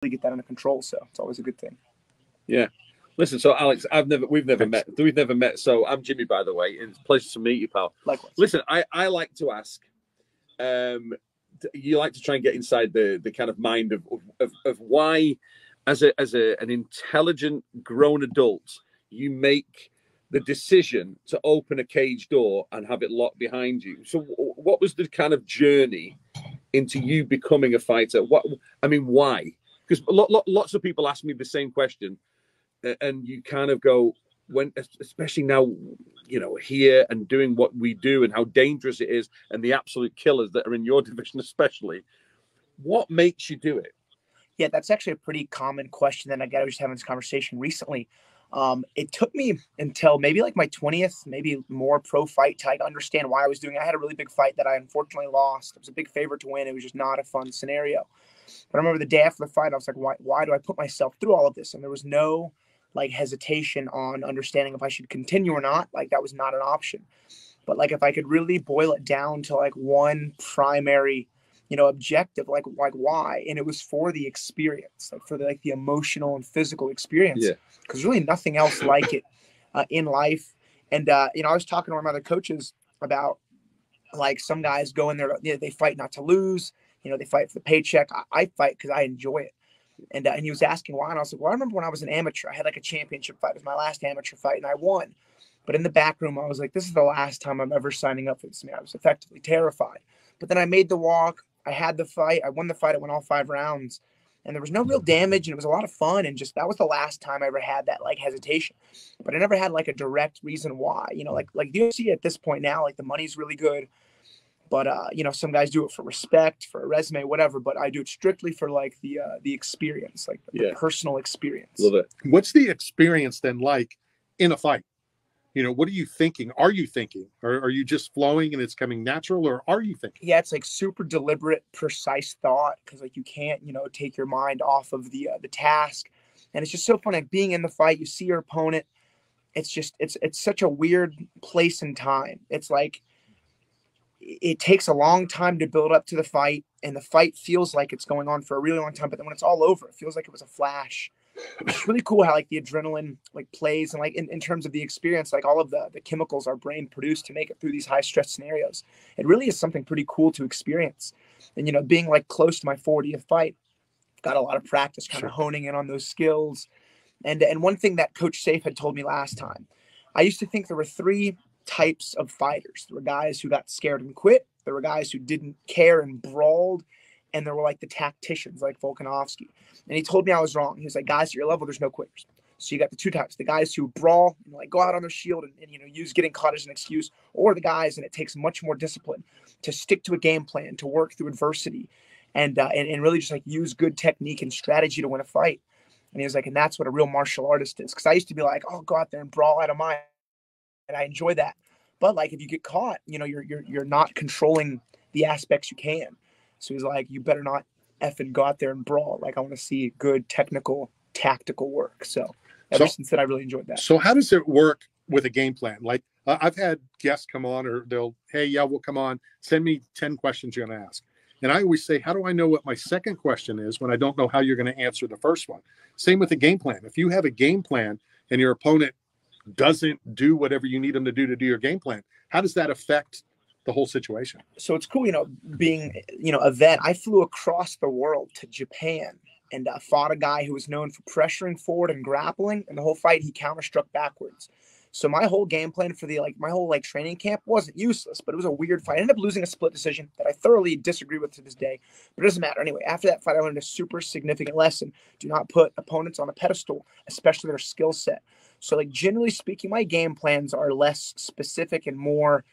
get that under control. So it's always a good thing. Yeah. Listen, so Alex, we've never met. So I'm Jimmy, by the way. It's a pleasure to meet you, pal. Likewise. Listen, I like to ask, you like to try and get inside the kind of mind of why, as an intelligent grown adult, you make the decision to open a cage door and have it locked behind you. So what was the kind of journey into you becoming a fighter? Why? Because lots of people ask me the same question. And you kind of go, especially now, here and doing what we do and how dangerous it is and the absolute killers that are in your division, especially, what makes you do it? Yeah, that's actually a pretty common question that I was just having this conversation recently. It took me until maybe like my 20th, maybe more pro fight to understand why I was doing it. I had a really big fight that I unfortunately lost. It was a big favorite to win. It was just not a fun scenario. But I remember the day after the fight, I was like, why do I put myself through all of this? And there was no hesitation on understanding if I should continue or not. That was not an option. But if I could really boil it down to one primary, objective, why? And it was for the experience, for the emotional and physical experience. Yeah. Because really nothing else like it in life. And, I was talking to one of my other coaches about some guys go in there, they fight not to lose, they fight for the paycheck. I fight because I enjoy it. And he was asking why. And I was like, well, I remember when I was an amateur, I had a championship fight. It was my last amateur fight and I won. But in the back room, I was like, this is the last time I'm ever signing up for this. I was effectively terrified. But then I made the walk. I had the fight. I won the fight. I went all 5 rounds. And there was no real damage. And it was a lot of fun. And just that was the last time I ever had that hesitation. But I never had a direct reason why. The UFC at this point now, the money's really good. But, some guys do it for respect, for a resume, whatever. But I do it strictly for the experience, the personal experience. Love it. What's the experience then like in a fight? What are you thinking? Are you thinking? Or are you just flowing and it's coming natural? Or are you thinking? Yeah, it's super deliberate, precise thought. Because you can't, take your mind off of the task. And it's just so fun. Being in the fight, you see your opponent. It's just, it's such a weird place and time. It's it takes a long time to build up to the fight, and the fight feels like it's going on for a really long time. But then when it's all over, it feels like it was a flash. It's really cool how the adrenaline plays, and in terms of the experience, all of the chemicals our brain produce to make it through these high stress scenarios. It really is something pretty cool to experience. And being close to my 40th fight, I've got a lot of practice kind of honing in on those skills. And one thing that Coach Safe had told me last time, I used to think there were 3 types of fighters. There were guys who got scared and quit. There were guys who didn't care and brawled. And there were the tacticians like Volkanovski. And he told me I was wrong. He was like, guys at your level, there's no quitters. So you got the 2 types, the guys who brawl and go out on their shield and use getting caught as an excuse, or the guys, and it takes much more discipline to stick to a game plan, to work through adversity and really just use good technique and strategy to win a fight. And he was like, and that's what a real martial artist is. Because I used to be like, oh, go out there and brawl out of mind. And I enjoy that. But if you get caught, you're not controlling the aspects you can. So he's like, you better not effing go out there and brawl. I want to see good technical, tactical work. So ever since then, I really enjoyed that. So how does it work with a game plan? I've had guests come on, or we'll come on, send me 10 questions you're going to ask. And I always say, how do I know what my second question is when I don't know how you're going to answer the first one? Same with the game plan. If you have a game plan and your opponent doesn't do whatever you need them to do your game plan, how does that affect the whole situation? So it's cool, being, a vet. I flew across the world to Japan and fought a guy who was known for pressuring forward and grappling. And the whole fight, he counter-struck backwards. So my whole game plan for my whole training camp wasn't useless, but it was a weird fight. I ended up losing a split decision that I thoroughly disagree with to this day, but it doesn't matter. Anyway, after that fight, I learned a super significant lesson. Do not put opponents on a pedestal, especially their skill set. So generally speaking, my game plans are less specific and more,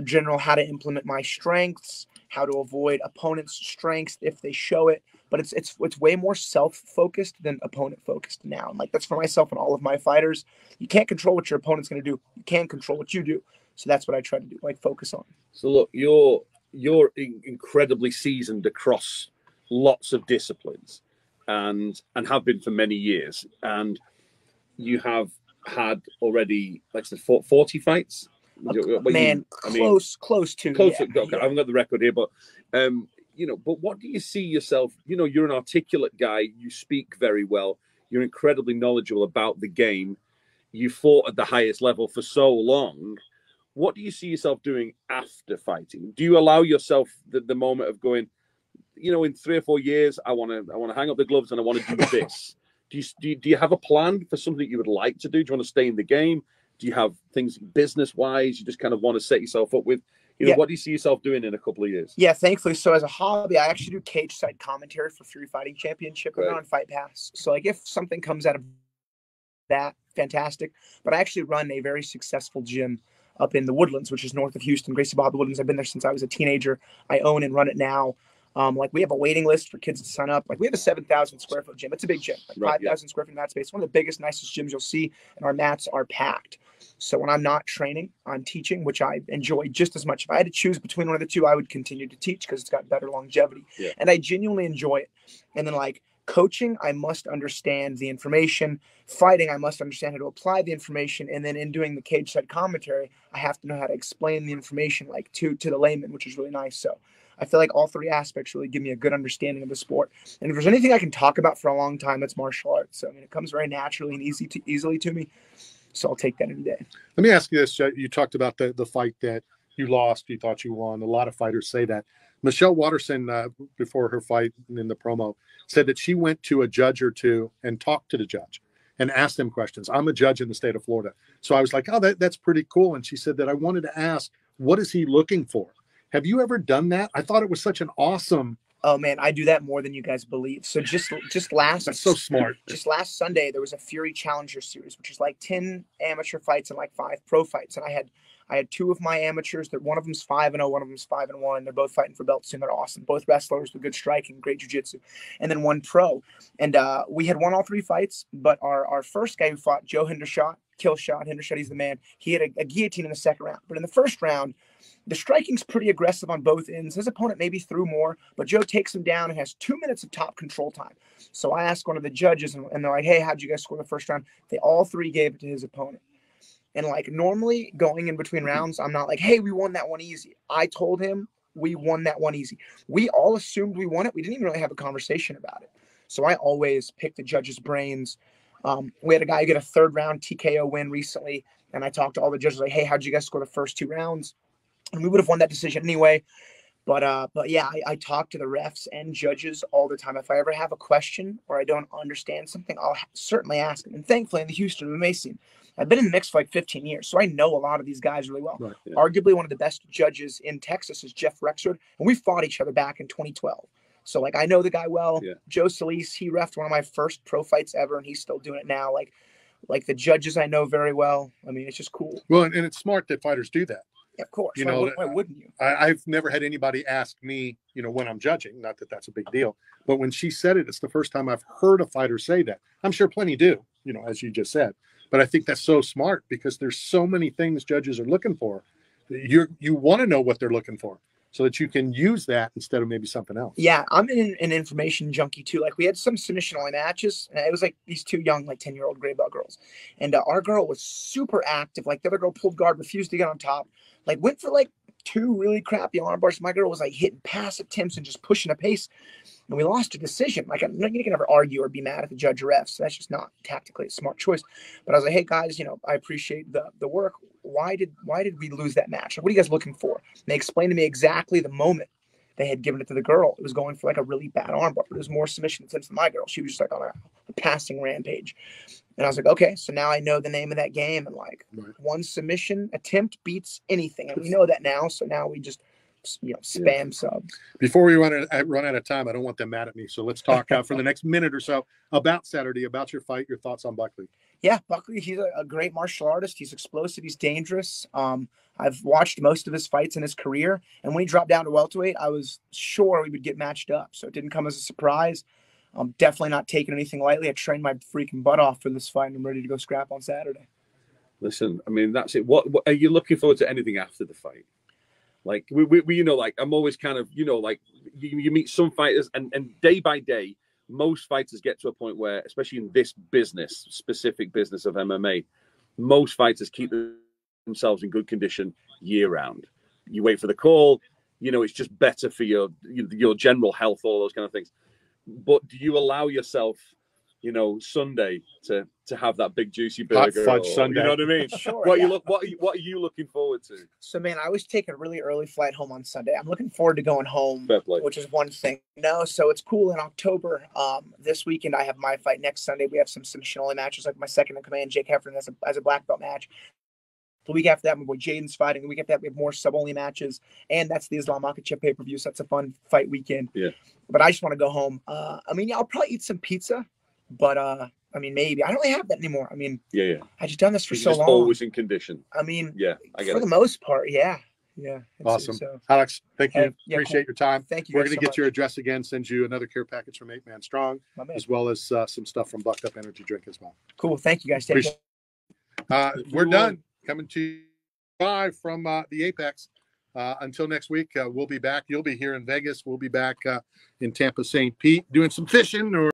general, how to implement my strengths, how to avoid opponents' strengths if they show it. But it's way more self-focused than opponent-focused now. And that's for myself and all of my fighters. You can't control what your opponent's going to do. You can control what you do. So that's what I try to do, focus on. So look, you're incredibly seasoned across lots of disciplines and have been for many years. And you have had already, 40 fights? Close to. Close Yeah, to, okay, I haven't got the record here, but you know, but what do you see yourself? You know, you're an articulate guy. You speak very well. You're incredibly knowledgeable about the game. You fought at the highest level for so long. What do you see yourself doing after fighting? Do you allow yourself the moment of going, you know, in 3 or 4 years, I want to hang up the gloves and I want to do this? Do you have a plan for something you would like to do? Do you want to stay in the game? Do you have things business-wise you just kind of want to set yourself up with? You know, what do you see yourself doing in a couple of years? Yeah, thankfully. So as a hobby, I actually do cage side commentary for Fury Fighting Championship on Fight Pass. So like if something comes out of that, fantastic. But I actually run a very successful gym up in the Woodlands, which is north of Houston, Gracie Barra Woodlands. I've been there since I was a teenager. I own and run it now. Like we have a waiting list for kids to sign up. Like we have a 7,000 square foot gym. It's a big gym, like 5,000 square feet mat space. One of the biggest, nicest gyms you'll see, and our mats are packed. So when I'm not training, I'm teaching, which I enjoy just as much. If I had to choose between one of the two, I would continue to teach because it's got better longevity. And I genuinely enjoy it. And then like coaching, I must understand the information. Fighting, I must understand how to apply the information. And then in doing the cage side commentary, I have to know how to explain the information like to the layman, which is really nice. So I feel like all three aspects really give me a good understanding of the sport. And if there's anything I can talk about for a long time, it's martial arts. So I mean, it comes very naturally and easily to me. So I'll take that any day. Let me ask you this. You talked about the fight that you lost, you thought you won. A lot of fighters say that. Michelle Watterson, before her fight in the promo, said that she went to a judge or two and talked to the judge and asked them questions. I'm a judge in the state of Florida. So I was like, oh, that's pretty cool. And she said that I wanted to ask, what is he looking for? Have you ever done that? I thought it was such an awesome. Oh man, I do that more than you guys believe. So just last. That's so smart. Just last Sunday, there was a Fury Challenger Series, which is like 10 amateur fights and like 5 pro fights. And I had 2 of my amateurs. That one of them's 5-0, one of them's 5-1. They're both fighting for belts soon. They're awesome. Both wrestlers with good striking, great jiu-jitsu, and then 1 pro. And we had won all 3 fights. But our first guy who fought, Joe Hendershot, Hendershot, he's the man. He had a guillotine in the second round. But in the first round, the striking's pretty aggressive on both ends. His opponent maybe threw more, but Joe takes him down and has 2 minutes of top control time. So I asked one of the judges, and they're like, hey, how'd you guys score the first round? They all 3 gave it to his opponent. And like normally going in between rounds, I'm not like, hey, we won that one easy. I told him we won that one easy. We all assumed we won it. We didn't even really have a conversation about it. So I always pick the judges' brains. We had a guy get a 3rd round TKO win recently, and I talked to all the judges like, hey, how'd you guys score the first 2 rounds? And we would have won that decision anyway. But yeah, I talk to the refs and judges all the time. If I ever have a question or I don't understand something, I'll certainly ask them. And thankfully in the Houston MMA scene, I've been in the mix for like 15 years. So I know a lot of these guys really well. Right, yeah. Arguably one of the best judges in Texas is Jeff Rexford. And we fought each other back in 2012. So like I know the guy well. Yeah. Joe Solis, he reffed one of my first pro fights ever, and he's still doing it now. Like the judges I know very well. I mean, it's just cool. Well, and it's smart that fighters do that. Yeah, of course. You know, why wouldn't you? I've never had anybody ask me, you know, when I'm judging, not that that's a big deal, but when she said it, it's the first time I've heard a fighter say that. I'm sure plenty do, you know, as you just said, but I think that's so smart because there's so many things judges are looking for. You want to know what they're looking for so that you can use that instead of maybe something else. Yeah, I'm an information junkie too. Like we had some submission only matches, and it was like these 2 young, like 10-year-old gray belt girls. And our girl was super active. Like the other girl pulled guard, refused to get on top. Like went for like 2 really crappy arm bars. My girl was like hitting pass attempts and just pushing a pace. And we lost a decision. Like I'm not going to never argue or be mad at the judge or refs. So that's just not tactically a smart choice. But I was like, hey guys, you know, I appreciate the work. Why did we lose that match? Like, what are you guys looking for? And they explained to me exactly the moment they had given it to the girl. It was going for like a really bad arm bar. It was more submission attempts than my girl. She was just like on a passing rampage. And I was like, okay, so now I know the name of that game. And like one submission attempt beats anything. And we know that now. So now we just, you know, spam subs. Before we run out of time, I don't want them mad at me. So let's talk for the next minute or so about Saturday, about your fight, your thoughts on Buckley. Yeah, Buckley, he's a great martial artist. He's explosive. He's dangerous. I've watched most of his fights in his career. And when he dropped down to welterweight, I was sure we would get matched up. So it didn't come as a surprise. I'm definitely not taking anything lightly. I trained my freaking butt off for this fight, and I'm ready to go scrap on Saturday. Listen, I mean, that's it. What are you looking forward to anything after the fight? Like, we you know, like, I'm always kind of, you know, like, you meet some fighters, and day by day, most fighters get to a point where, especially in this business, specific business of MMA, most fighters keep themselves in good condition year round. You wait for the call, you know, it's just better for your general health, all those kind of things. But do you allow yourself, you know, Sunday to have that big juicy burger? Hot fudge Sunday. You know what I mean? Sure, What yeah. are you looking forward to? So, man, I always take a really early flight home on Sunday. I'm looking forward to going home, which is one thing. No, so it's cool in October. This weekend I have my fight. Next Sunday we have some submission-only matches, like my second in command, Jake Heffernan, as a black belt match. The week after that, my boy Jaden's fighting. The week after that, we have more sub-only matches, and that's the Islam Makhachev pay-per-view. So that's a fun fight weekend. Yeah. But I just want to go home. I mean, yeah, I'll probably eat some pizza, but I mean, maybe I don't really have that anymore. I mean, yeah. I just done this for so just long. Always in condition. I mean, yeah, I get for it. the most part, yeah. Awesome, So, Alex. Thank you. Yeah, Appreciate your time. Thank you. We're going to so get much. your address again. Send you another care package from 8 Man Strong, as well as some stuff from Bucked Up Energy Drink as well. Cool. Thank you, guys. Take care. We're done. Coming to you live from the Apex. Until next week, we'll be back. You'll be here in Vegas. We'll be back in Tampa, St. Pete, doing some fishing or